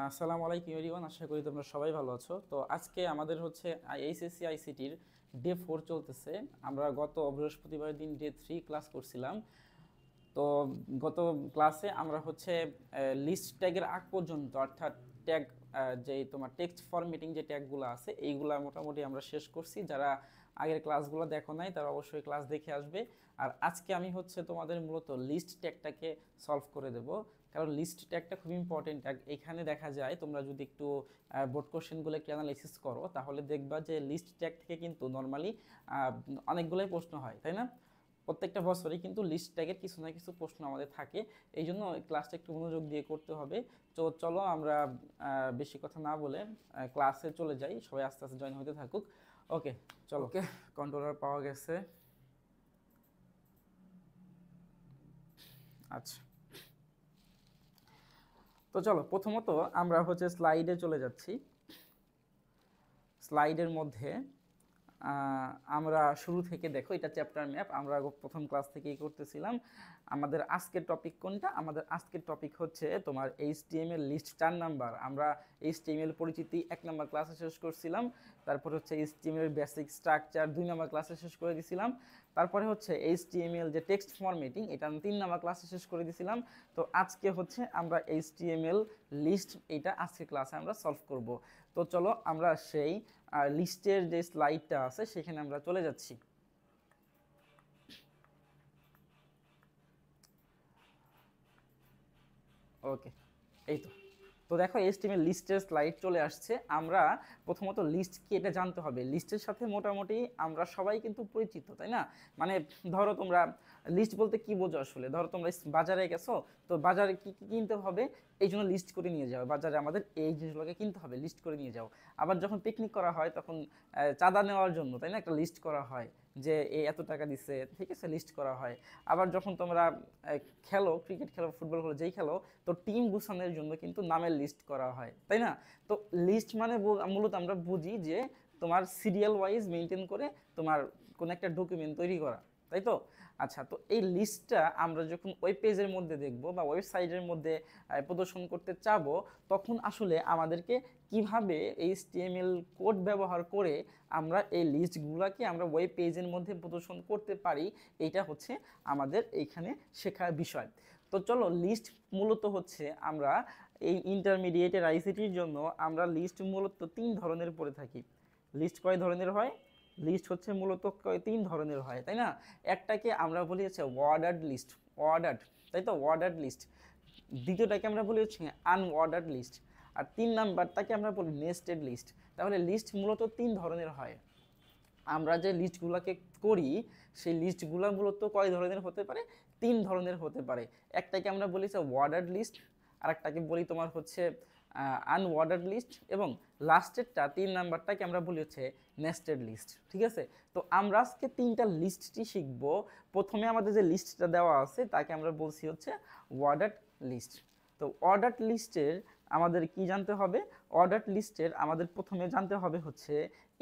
আসসালামু আলাইকুম এভরিওয়ান, আশা করি তোমরা সবাই ভালো আছো। তো আজকে আমাদের হচ্ছে এইচএসসি আইসিটির ডে 4 চলতেছে। আমরা গত বৃহস্পতিবার দিন ডে 3 ক্লাস করছিলাম। তো গত ক্লাসে আমরা হচ্ছে লিস্ট ট্যাগের আগ পর্যন্ত, অর্থাৎ ট্যাগ যে তোমার টেক্সট ফরম্যাটিং যে ট্যাগগুলো আছে এইগুলা মোটামুটি আমরা শেষ করছি। যারা আগের ক্লাসগুলো দেখো নাই তারা অবশ্যই ক্লাস দেখে আসবে। আর আজকে আমি হচ্ছে তোমাদের মূলত লিস্ট ট্যাগটাকে সলভ করে দেব, কারণ লিস্ট ট্যাগটা খুব ইম্পর্টেন্ট ট্যাগ। এখানে দেখা যায় তোমরা যদি একটু বোর্ড কোশ্চেনগুলো একটু অ্যানালাইসিস করো তাহলে দেখবা যে লিস্ট ট্যাগ থেকে কিন্তু নর্মালি অনেকগুলোই প্রশ্ন হয়, তাই না? প্রত্যেকটা বছরই কিন্তু লিস্ট ট্যাগের কিছু না কিছু প্রশ্ন আমাদের থাকে। এই জন্য ক্লাসটা একটু মনোযোগ দিয়ে করতে হবে। তো চলো আমরা বেশি কথা না বলে ক্লাসে চলে যাই, সবাই আস্তে আস্তে জয়েন হতে থাকুক। ওকে, চলো। ওকে, কন্ট্রোলার পাওয়া গেছে। আচ্ছা, তো চলো প্রথমত আমরা হচ্ছে স্লাইডে চলে যাচ্ছি। স্লাইডের মধ্যে আমরা শুরু থেকে দেখো, এটা চ্যাপ্টার ম্যাপ আমরা প্রথম ক্লাস থেকেই করতেছিলাম। আমাদের আজকের টপিক কোনটা? আমাদের আজকের টপিক হচ্ছে তোমার এইচটিএমএল লিস্ট 4 নাম্বার। আমরা এইচটিএমএল পরিচিতি 1 নাম্বার ক্লাসে শেষ করছিলাম। তারপর হচ্ছে এইচটিএমএল বেসিক স্ট্রাকচার 2 নাম্বার ক্লাসে শেষ করে দিয়েছিলাম। তারপরে হচ্ছে এইচটিএমএল যে টেক্সট ফরম্যাটিং এটা 3 নাম্বার ক্লাসে শেষ করে দিয়েছিলাম। তো আজকে হচ্ছে আমরা এইচটিএমএল লিস্ট, এটা আজকে ক্লাসে আমরা সলভ করব। তো চলো আমরা সেই লিস্টের যে স্লাইডটা আছে সেখানে আমরা চলে যাচ্ছি। ওকে, এই তো। তো দেখো এইচটিএমএল লিস্টের স্লাইড চলে আসছে। আমরা প্রথমত লিস্ট কি এটা জানতে হবে। লিস্টের সাথে মোটামুটি আমরা সবাই কিন্তু পরিচিত, তাই না? মানে ধরো তোমরা লিস্ট বলতে কি বোঝো আসলে? ধরো তোমরা বাজারে গেছো, তো বাজারে কি কি কিনতে হবে এই জন্য লিস্ট করে নিয়ে যাও। বাজারে আমাদের এই জিনিসগুলোকে কিনতে হবে, লিস্ট করে নিয়ে যাও। আবার যখন পিকনিক করা হয় তখন চাঁদা নেওয়ার জন্য, তাই না, একটা লিস্ট করা হয় যে এ এত টাকা দিচ্ছে, ঠিক আছে, লিস্ট করা হয়। আবার যখন তোমরা খেলো, ক্রিকেট খেলো, ফুটবল খেলো, যেই খেলো, তো টিম গুছানোর জন্য কিন্তু নামের লিস্ট করা হয়, তাই না? তো লিস্ট মানে মূলত আমরা বুঝি যে তোমার সিরিয়াল ওয়াইজ মেনটেন করে তোমার কোনো একটা ডকুমেন্ট তৈরি করা, তাই তো? আচ্ছা, তো এই লিস্টটা আমরা যখন ওয়েব পেজের মধ্যে দেখব বা ওয়েবসাইটের মধ্যে প্রদর্শন করতে চাবো, তখন আসলে আমাদেরকে কিভাবে এইচটিএমএল কোড ব্যবহার করে আমরা এই লিস্টগুলোকে আমরা ওয়েব পেজের মধ্যে প্রদর্শন করতে পারি, এইটা হচ্ছে আমাদের এইখানে শেখার বিষয়। তো চলো, লিস্ট মূলত হচ্ছে আমরা এই ইন্টারমিডিয়েটের আইসিটির জন্য আমরা লিস্ট মূলত 3 ধরনের পড়ে থাকি। লিস্ট কয় ধরনের হয়? লিস্ট হচ্ছে মূলত 3 ধরনের হয়, তাই না? একটাকে আমরা বলি হচ্ছে ওয়ার্ডার্ড লিস্ট, ওয়ার্ডার্ড, তাই তো, ওয়ার্ডার্ড লিস্ট। দ্বিতীয়টাকে আমরা বলি হচ্ছে আনওয়ার্ডার্ড লিস্ট। আর 3 নাম্বারটাকে আমরা বলি নেস্টেড লিস্ট। তাহলে লিস্ট মূলত 3 ধরনের হয়। আমরা যে লিস্টগুলোকে করি সেই লিস্টগুলো মূলত কয় ধরনের হতে পারে? 3 ধরনের হতে পারে। একটাকে আমরা বলি যে ওয়ার্ডার্ড লিস্ট, আর একটাকে বলি তোমার হচ্ছে আনওয়ার্ডার্ড লিস্ট, এবং লাস্টেরটা 3 নাম্বারটাকে আমরা বলি হচ্ছে নেস্টেড লিস্ট, ঠিক আছে? তো আমরা আজকে 3টা লিস্টটি শিখব। প্রথমে আমাদের যে লিস্টটা দেওয়া আছে তাকে আমরা বলছি হচ্ছে ওয়ার্ডার্ড লিস্ট। তো অর্ডার লিস্টের আমাদের কি জানতে হবে? অর্ডার লিস্টের আমাদের প্রথমে জানতে হবে হচ্ছে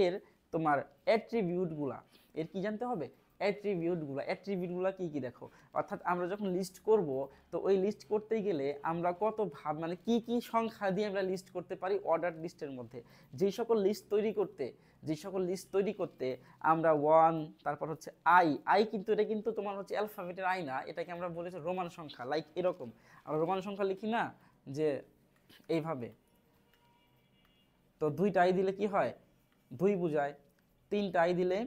এর তোমার অ্যাট্রিবিউটগুলা। এর কি জানতে হবে? অ্যাট্রিবিউটগুলা। অ্যাট্রিবিউটগুলা কি কি দেখো, অর্থাৎ আমরা যখন লিস্ট করব, তো ওই লিস্ট করতে গেলে আমরা কত ভাব মানে কি কি সংখ্যা দিয়ে আমরা লিস্ট করতে পারি অর্ডার লিস্টের মধ্যে। যেই সকল লিস্ট তৈরি করতে, যে সকল লিস্ট তৈরি করতে আমরা ওয়ান, তারপর হচ্ছে আই, আই কিন্তু এটা কিন্তু তোমার হচ্ছে অ্যালফাবেটের আই না, এটাকে আমরা বলেছি রোমান সংখ্যা, লাইক এরকম আমরা রোমান সংখ্যা লিখি না, যে এইভাবে। তো 2টা আই দিলে কি হয়? 2 বোঝায়। 3টা আই দিলে,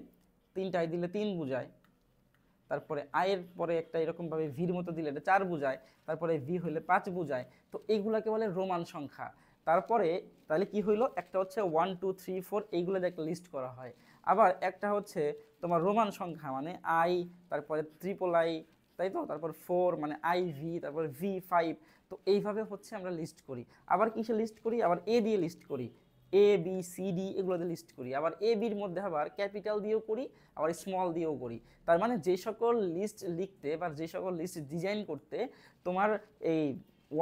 3টা আই দিলে 3 বোঝায়। তারপরে আয়ের পরে একটা এরকমভাবে ভির মতো দিলে এটা 4 বোঝায়। তারপরে ভি হইলে 5 বোঝায়। তো এইগুলাকে বলে রোমান সংখ্যা। তারপরে তাহলে কি হইলো? একটা হচ্ছে 1 2 3 4 এইগুলো দিয়ে একটা লিস্ট করা হয়। আবার একটা হচ্ছে তোমার রোমান সংখ্যা মানে আই, তারপরে ট্রিপল আই, তাই তো, তারপর 4 মানে আই ভি, তারপর ভি 5। তো এইভাবে হচ্ছে আমরা লিস্ট করি। আবার কিসে লিস্ট করি? আবার এ দিয়ে লিস্ট করি, এ বি সি ডি এগুলোতে লিস্ট করি। আবার এ বির মধ্যে আবার ক্যাপিটাল দিয়েও করি, আবার স্মল দিয়েও করি। তার মানে যে সকল লিস্ট লিখতে বা যে সকল লিস্ট ডিজাইন করতে তোমার এই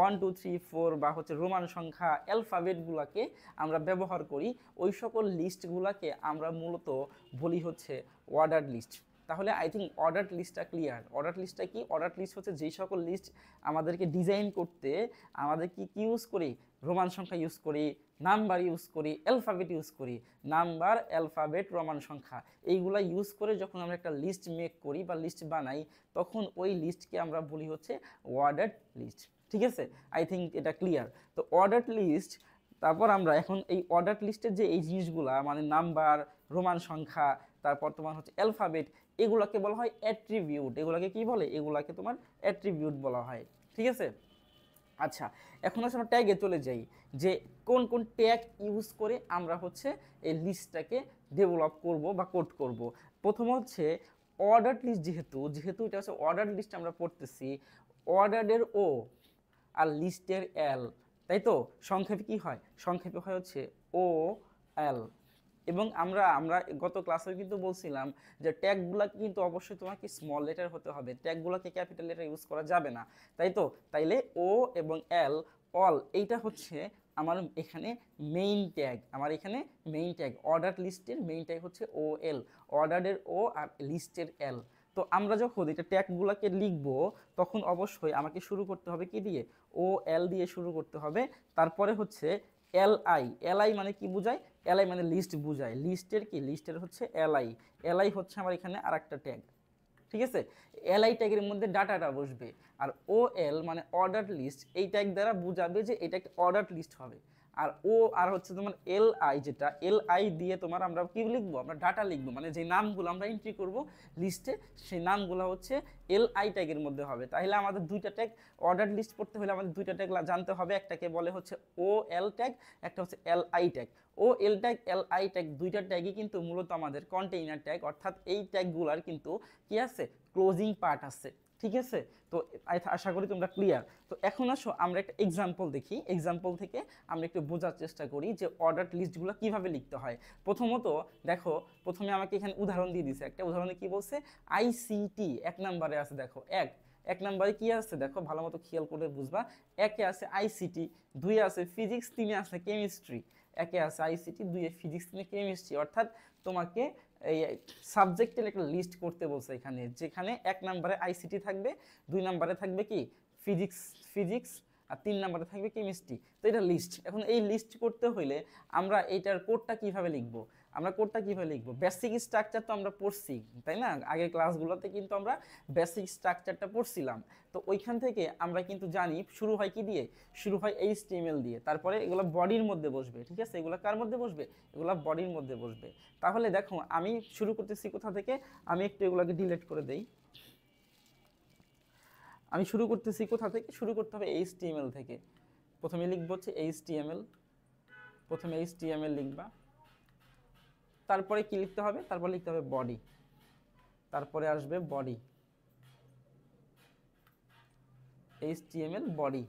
1 2 3 4 বা হচ্ছে রোমান সংখ্যা অ্যালফাবেটগুলোকে আমরা ব্যবহার করি, ওই সকল লিস্টগুলোকে আমরা মূলত বলি হচ্ছে অর্ডার্ড লিস্ট। তাহলে আই থিঙ্ক অর্ডার লিস্টটা ক্লিয়ার। অর্ডার লিস্টটা কি? অর্ডার লিস্ট হচ্ছে যেই সকল লিস্ট আমাদেরকে ডিজাইন করতে আমাদের কি কি ইউজ করি? রোমান সংখ্যা ইউজ করি, নাম্বার ইউজ করি, অ্যালফাবেট ইউজ করি। নাম্বার, অ্যালফাবেট, রোমান সংখ্যা এইগুলা ইউজ করে যখন আমরা একটা লিস্ট মেক করি বা লিস্ট বানাই, তখন ওই লিস্টকে আমরা বলি হচ্ছে অর্ডার্ড লিস্ট। ঠিক আছে, আই থিঙ্ক এটা ক্লিয়ার। তো অর্ডার্ড লিস্ট, তারপর আমরা এখন এই অর্ডার লিস্টের যে এই জিনিসগুলা মানে নাম্বার, রোমান সংখ্যা, তারপর তোমার হচ্ছে অ্যালফাবেট, এগুলাকে বলা হয় অ্যাট্রিবিউট। এগুলাকে কি বলে? এগুলাকে তোমার অ্যাট্রিবিউট বলা হয়। ঠিক আছে, আচ্ছা এখন আসলে আমরা ট্যাগে চলে যাই যে কোন কোন ট্যাগ ইউজ করে আমরা হচ্ছে এই লিস্টটাকে ডেভেলপ করব বা কোড করব। প্রথম হচ্ছে অর্ডার লিস্ট, যেহেতু যেহেতু এটা হচ্ছে অর্ডার লিস্ট আমরা পড়তেছি, অর্ডারের ও আর লিস্টের এল, তাই তো? সংক্ষেপে কি হয়? সংক্ষেপে হয় হচ্ছে ও এল। এবং আমরা আমরা গত ক্লাসে কিন্তু বলছিলাম যে ট্যাগগুলোকে কিন্তু অবশ্যই তোমাকে স্মল লেটার হতে হবে, ট্যাগগুলোকে ক্যাপিটাল লেটার ইউজ করা যাবে না, তাই তো? তাইলে ও এবং এল, অল, এইটা হচ্ছে আমার এখানে মেইন ট্যাগ। আমার এখানে মেইন ট্যাগ, অর্ডার লিস্টের মেইন ট্যাগ হচ্ছে ও এল, অর্ডারের ও আর লিস্টের এল। তো আমরা যখন এটা ট্যাগগুলোকে লিখবো তখন অবশ্যই আমাকে শুরু করতে হবে কি দিয়ে? ও এল দিয়ে শুরু করতে হবে। তারপরে হচ্ছে এলআই। এলআই মানে কি বোঝায়? এলআই মানে লিস্ট বোঝায়। লিস্টের কি? লিস্টের হচ্ছে এলআই। এলআই হচ্ছে আমার এখানে আরেকটা ট্যাগ। ঠিক আছে, এলআই ট্যাগের মধ্যে ডাটাটা বসবে। আর ও এল মানে অর্ডার লিস্ট, এই ট্যাগ দ্বারা বোঝাবে যে এটা একটা অর্ডার লিস্ট হবে। আর ও আর হচ্ছে তোমার এল আই, যেটা এল আই দিয়ে তোমার আমরা কি লিখবো? আমরা ডাটা লিখবো, মানে যে নামগুলো আমরা এন্ট্রি করব লিস্টে সেই নামগুলো হচ্ছে এল আই ট্যাগের মধ্যে হবে। তাহলে আমাদের দুইটা ট্যাগ, অর্ডার লিস্ট পড়তে হলে আমাদের দুইটা ট্যাগ জানতে হবে। একটাকে বলে হচ্ছে ও এল ট্যাগ, একটা হচ্ছে এল আই ট্যাগ। ও L tag, L I tag, দুইটা ট্যাগই কিন্তু মূলত আমাদের কন্টেইনার ট্যাগ, অর্থাৎ এই ট্যাগগুলার কিন্তু কি আছে? ক্লোজিং পার্ট আছে। ঠিক আছে, তো আশা করি তোমরা ক্লিয়ার। তো এখন আসো আমরা একটা এক্সাম্পল দেখি, এক্সাম্পল থেকে আমরা একটু বোঝার চেষ্টা করি যে অর্ডার লিস্টগুলো কিভাবে লিখতে হয়। প্রথমত দেখো, প্রথমে আমাকে এখানে উদাহরণ দিয়ে দিছে, একটা উদাহরণে কি বলছে? আইসিটি এক নম্বরে আছে, দেখো এক নম্বরে কি আছে দেখো, ভালো মতো খেয়াল করে বুঝবা। একে আছে আইসিটি, দুই আছে ফিজিক্স, তিনে আছে কেমিস্ট্রি। একে আছে আইসিটি, দুইয়ে ফিজিক্স, তিনে কেমিস্ট্রি। অর্থাৎ তোমাকে এই সাবজেক্টের একটা লিস্ট করতে বলছে এখানে, যেখানে এক নম্বরে আইসিটি থাকবে, দুই নম্বরে থাকবে কি? ফিজিক্স, ফিজিক্স, আর তিন নম্বরে থাকবে কেমিস্ট্রি। তো এটা লিস্ট। এখন এই লিস্ট করতে হইলে আমরা এইটার কোডটা কিভাবে লিখবো? আমরা কোডটা কিভাবে লিখবো? বেসিক স্ট্রাকচার তো আমরা পড়ছি, তাই না? আগের ক্লাসগুলোতে কিন্তু আমরা বেসিক স্ট্রাকচারটা পড়ছিলাম। তো ওইখান থেকে আমরা কিন্তু জানি শুরু হয় কি দিয়ে? শুরু হয় HTML দিয়ে। তারপরে এগুলো বডির মধ্যে বসবে। ঠিক আছে, এগুলো কার মধ্যে বসবে? এগুলো বডির মধ্যে বসবে। তাহলে দেখো আমি শুরু করতেছি কোথা থেকে? আমি একটু এগুলোকে ডিলিট করে দেই। আমি শুরু করতেছি কোথা থেকে? শুরু করতে হবে HTML থেকে। প্রথমে লিখবো হচ্ছে HTML, প্রথমে HTML লিখবা। তারপরে কি লিখতে হবে? তারপর লিখতে হবে বডি, তারপরে আসবে বডি, HTML বডি।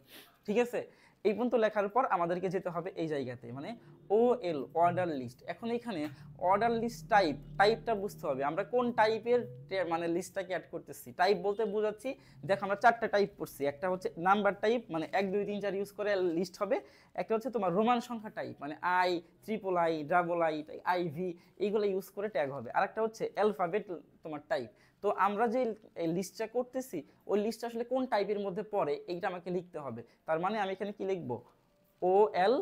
ঠিক আছে, এই পর্যন্ত লেখার পর আমাদেরকে যেতে হবে এই জায়গাতে, মানে ও এল, অর্ডার লিস্ট। এখন এখানে অর্ডার লিস্ট টাইপটা বুঝতে হবে আমরা কোন টাইপের মানে লিস্টটাকে অ্যাড করতেছি। টাইপ বলতে বোঝাচ্ছি, দেখো আমরা চারটা টাইপ পড়ছি। একটা হচ্ছে নাম্বার টাইপ, মানে 1 2 3 4 ইউজ করে লিস্ট হবে। একটা হচ্ছে তোমার রোমান সংখ্যা টাইপ, মানে I, triple I, double I, IV, এইগুলো ইউজ করে ট্যাগ হবে। আর একটা হচ্ছে অ্যালফাবেট তোমার টাইপ। তো আমরা যে লিস্টটা করতেছি ওই লিস্টটা আসলে কোন টাইপের মধ্যে পড়ে এইটা আমাকে লিখতে হবে। তার মানে আমি এখানে কি লিখবো? ও এল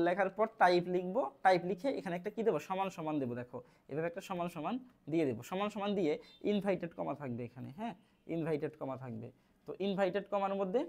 লেখার পর টাইপ লিখবো, টাইপ লিখে এখানে একটা কি দেবো? সমান সমান দেবো। দেখো এভাবে একটা সমান সমান দিয়ে দেবো। সমান সমান দিয়ে ইনভাইটেড কমা থাকবে এখানে, হ্যাঁ, ইনভাইটেড কমা থাকবে। তো ইনভাইটেড কমার মধ্যে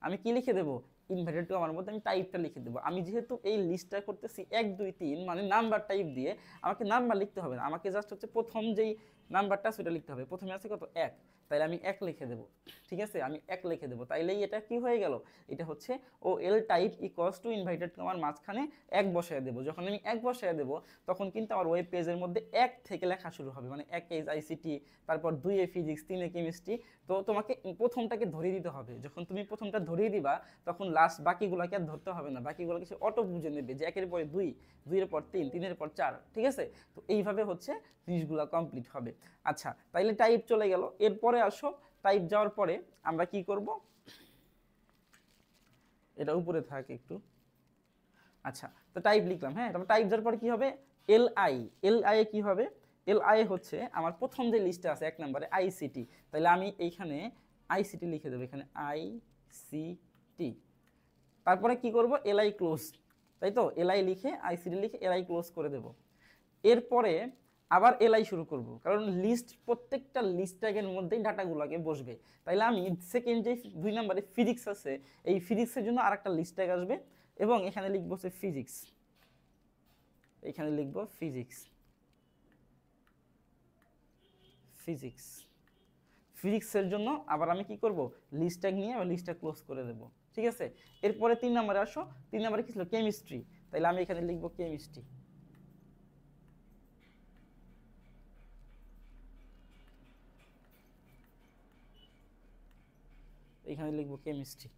আমি কি লিখে দেবো? ইনভাইটেড কমার মধ্যে আমি টাইপটা লিখে দেবো। আমি যেহেতু এই লিস্টটা করতেছি 1 2 3 মানে নাম্বার টাইপ দিয়ে, আমাকে নাম্বার লিখতে হবে না, আমাকে জাস্ট হচ্ছে প্রথম যেই নাম্বারটা সেটা লিখতে হবে। প্রথমে আছে কত? 1, তাইলে আমি 1 লিখে দেবো। ঠিক আছে, আমি 1 লিখে দেবো। তাইলেই এটা কি হয়ে গেল? এটা হচ্ছে O L type equals to invited কমার মাঝখানে 1 বসায় দেবো। যখন আমি 1 বসায় দেবো তখন কিন্তু আমার ওয়েব পেজের মধ্যে 1 থেকে লেখা শুরু হবে, মানে 1 এ আইসিটি, তারপর 2 এ ফিজিক্স, 3 এ কেমিস্ট্রি। তো তোমাকে প্রথমটাকে ধরিয়ে দিতে হবে। যখন তুমি প্রথমটা ধরিয়ে দিবা তখন লাস্ট বাকিগুলোকে আর ধরতে হবে না, বাকিগুলোকে সে অটো বুঝে নেবে যে 1 এর পরে 2, 2 এর পর 3, 3 এর পর 4। ঠিক আছে, তো এইভাবে হচ্ছে জিনিসগুলো কমপ্লিট হবে। আচ্ছা, তাইলে টাইপ চলে গেল। এরপরে আসো, টাইপ যাওয়ার পরে আমরা কি করব? এটা উপরে থাকে একটু। আচ্ছা, তো টাইপ লিখলাম, হ্যাঁ। তারপর টাইপ যাওয়ার পরে কি হবে? এল আই এ কি হবে? এল আই হচ্ছে আমার প্রথম যে লিস্টে আছে 1 নম্বরে আইসিটি। তাহলে আমি এইখানে আইসিটি লিখে দেবো, এখানে আইসিটি। তারপরে কি করব, এলআই ক্লোজ, তাই তো, এলআই লিখে আইসিডি লিখে এলআই ক্লোজ করে দেব। এরপরে আবার এলআই শুরু করব, কারণ লিস্ট প্রত্যেকটা লিস্ট ট্যাগের মধ্যেই ডাটাগুলোকে বসবে। তাইলে আমি সেকেন্ড যে 2 নম্বরে ফিজিক্স আছে, এই ফিজিক্সের জন্য আরেকটা লিস্ট ট্যাগ আসবে এবং এখানে লিখবো হচ্ছে ফিজিক্স, এখানে লিখবো ফিজিক্স, ফিজিক্স, ফিজিক্সের জন্য আবার আমি কি করব, লিস্ট ট্যাগ নিয়ে লিস্ট ট্যাগ ক্লোজ করে দেব। ঠিক আছে, এরপরে 3 নম্বরে আসো, 3 নম্বরে কি ছিল, কেমিস্ট্রি, তাইলে আমি এখানে লিখবো কেমিস্ট্রি, এখানে লিখবো কেমিস্ট্রি।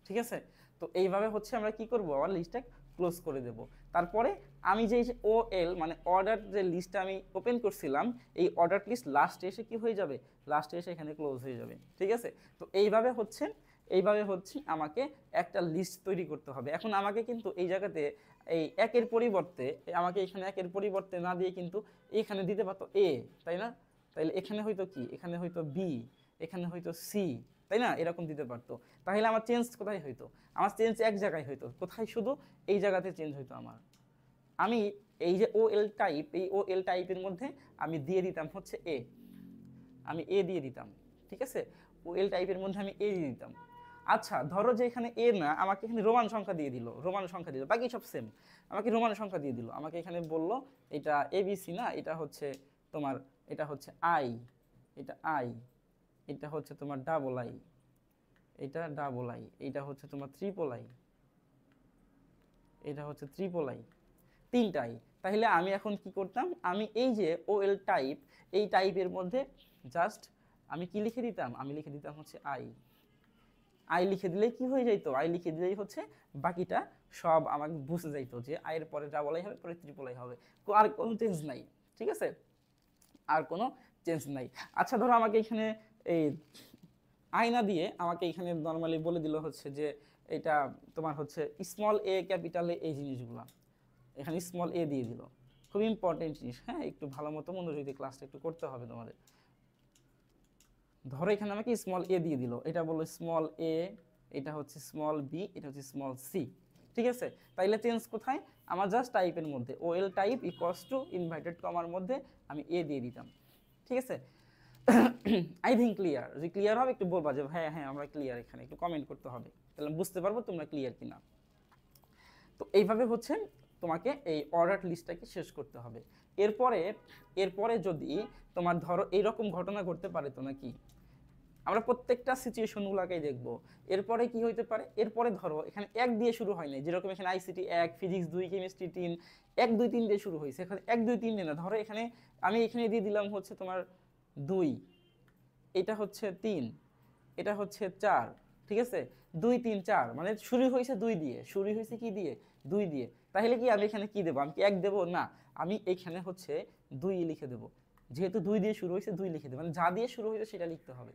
ঠিক আছে, তো এইভাবে হচ্ছে আমরা কি করব, আবার লিস্টটা ক্লোজ করে দেব। তারপরে আমি যে ও এল মানে অর্ডার যে লিস্টটা আমি ওপেন করছিলাম, এই অর্ডার লিস্ট লাস্টে এসে কি হয়ে যাবে, লাস্টে এসে এখানে ক্লোজ হয়ে যাবে। ঠিক আছে, তো এইভাবে হচ্ছে আমাকে একটা লিস্ট তৈরি করতে হবে। এখন আমাকে কিন্তু এই জায়গাতে এই একের পরিবর্তে আমাকে এখানে একের পরিবর্তে না দিয়ে কিন্তু এখানে দিতে পারতো এ, তাই না? তাইলে এখানে হয়তো কি, এখানে হয়তো বি, এখানে হয়তো সি, তাই না? এরকম দিতে পারতো। তাহলে আমার চেঞ্জ কোথায় হইতো, আমার চেঞ্জ এক জায়গায় হইতো, কোথায়, শুধু এই জায়গাতে চেঞ্জ হইতো আমার। আমি এই যে ও এল টাইপ, এই ও এল টাইপের মধ্যে আমি দিয়ে দিতাম হচ্ছে এ, আমি এ দিয়ে দিতাম। ঠিক আছে, ও এল টাইপের মধ্যে আমি এ দিয়ে দিতাম। আচ্ছা ধরো যে এখানে এ না, আমাকে এখানে রোমান সংখ্যা দিয়ে দিল, রোমান সংখ্যা দিল, বাকি সব সেম, আমাকে রোমান সংখ্যা দিয়ে দিল। আমাকে এখানে বলল এটা এবিসি না, এটা হচ্ছে তোমার, এটা হচ্ছে আই, এটা আই, এটা হচ্ছে তোমার ডাবল আই, এটা ডাবল আই, এটা হচ্ছে তোমার ট্রিপল আই, এটা হচ্ছে ট্রিপল আই, তিনটাই। তাহলে আমি এখন কি করতাম, আমি এই যে ও এল টাইপ, এই টাইপের মধ্যে জাস্ট আমি কি লিখে দিতাম, আমি লিখে দিতাম হচ্ছে আই, আই লিখে দিলেই কি হয়ে যাইতো, আই লিখে দিলেই হচ্ছে বাকিটা সব আমাকে বুঝে যাইতো যে আইয়ের পরে ডাবল আই হবে, পরে ট্রিপল আই হবে, আর কোনো চেঞ্জ নাই। ঠিক আছে, আর কোনো চেঞ্জ নাই। আচ্ছা ধরো আমাকে এখানে এই আয়না দিয়ে আমাকে এখানে নর্মালি বলে দিল হচ্ছে যে এটা তোমার হচ্ছে স্মল এ ক্যাপিটাল এ, এই জিনিসগুলো এখানে স্মল এ দিয়ে দিল। খুব ইম্পর্টেন্ট জিনিস, হ্যাঁ, একটু ভালো মতো মনোযোগ দিয়ে ক্লাসটা একটু করতে হবে তোমাদের। ধরো এখানে আমাকে স্মল এ দিয়ে দিল, এটা বললো স্মল এ, এটা হচ্ছে স্মল বি, এটা হচ্ছে স্মল সি। ঠিক আছে, তাইলে চেঞ্জ কোথায়, আমার জাস্ট টাইপের মধ্যে O L type equals to inverted কমার মধ্যে আমি এ দিয়ে দিতাম। ঠিক আছে, আই থিঙ্ক ক্লিয়ার, যদি ক্লিয়ার হবে একটু বলবা যে হ্যাঁ হ্যাঁ আমরা ক্লিয়ার, এখানে একটু কমেন্ট করতে হবে, তাহলে বুঝতে পারবো তোমরা ক্লিয়ার কিনা। তো এইভাবে হচ্ছে তোমাকে এই অর্ডার লিস্টটাকে শেষ করতে হবে। এরপরে যদি তোমার ধরো এইরকম ঘটনা ঘটতে পারে তো নাকি, আমরা প্রত্যেকটা সিচুয়েশনগুলোকেই দেখবো। এরপরে কি হইতে পারে, এরপরে ধরো এখানে 1 দিয়ে শুরু হয় না, যেরকম এখানে আইসিটি 1, ফিজিক্স 2, কেমিস্ট্রি 3, 1 2 3 দিয়ে শুরু হয়েছে, এখানে 1 2 3 দিয়ে না। ধরো এখানে আমি এখানে দিয়ে দিলাম হচ্ছে তোমার 2, এটা হচ্ছে 3, এটা হচ্ছে 4। ঠিক আছে, 2 3 4 মানে শুরু হয়েছে 2 দিয়ে, শুরু হয়েছে কি দিয়ে, 2 দিয়ে। তাহলে কি আমি এখানে কি দেবো, আমি কি 1 দেবো না, আমি এখানে হচ্ছে 2 লিখে দেবো, যেহেতু 2 দিয়ে শুরু হয়েছে 2 লিখে দেবো, মানে যা দিয়ে শুরু হয়েছে সেটা লিখতে হবে।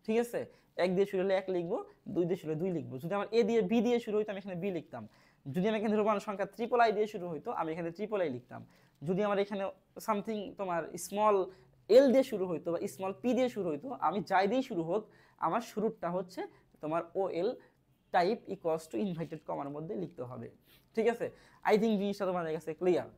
ঠিক আছে, 1 দিয়ে শুরু হলে 1 লিখবো, 2 দিয়ে শুরু হলে 2 লিখবো। যদি আমার এ দিয়ে বি দিয়ে শুরু হইতো আমি এখানে বি লিখতাম। যদি আমি এখানে রোমান সংখ্যা ট্রিপল আই দিয়ে শুরু হইতো আমি এখানে ট্রিপল আই লিখতাম। যদি আমার এখানে সামথিং তোমার স্মল এল দিয়ে শুরু হইতো বা স্মল পি দিয়ে শুরু হইতো, আমি যাই দিয়ে শুরু হোক আমার শুরুটা হচ্ছে তোমার O L type equals to inverted কমার মধ্যে লিখতে হবে। ঠিক আছে, আই থিঙ্ক জিনিসটা তোমাদের কাছে ক্লিয়ার।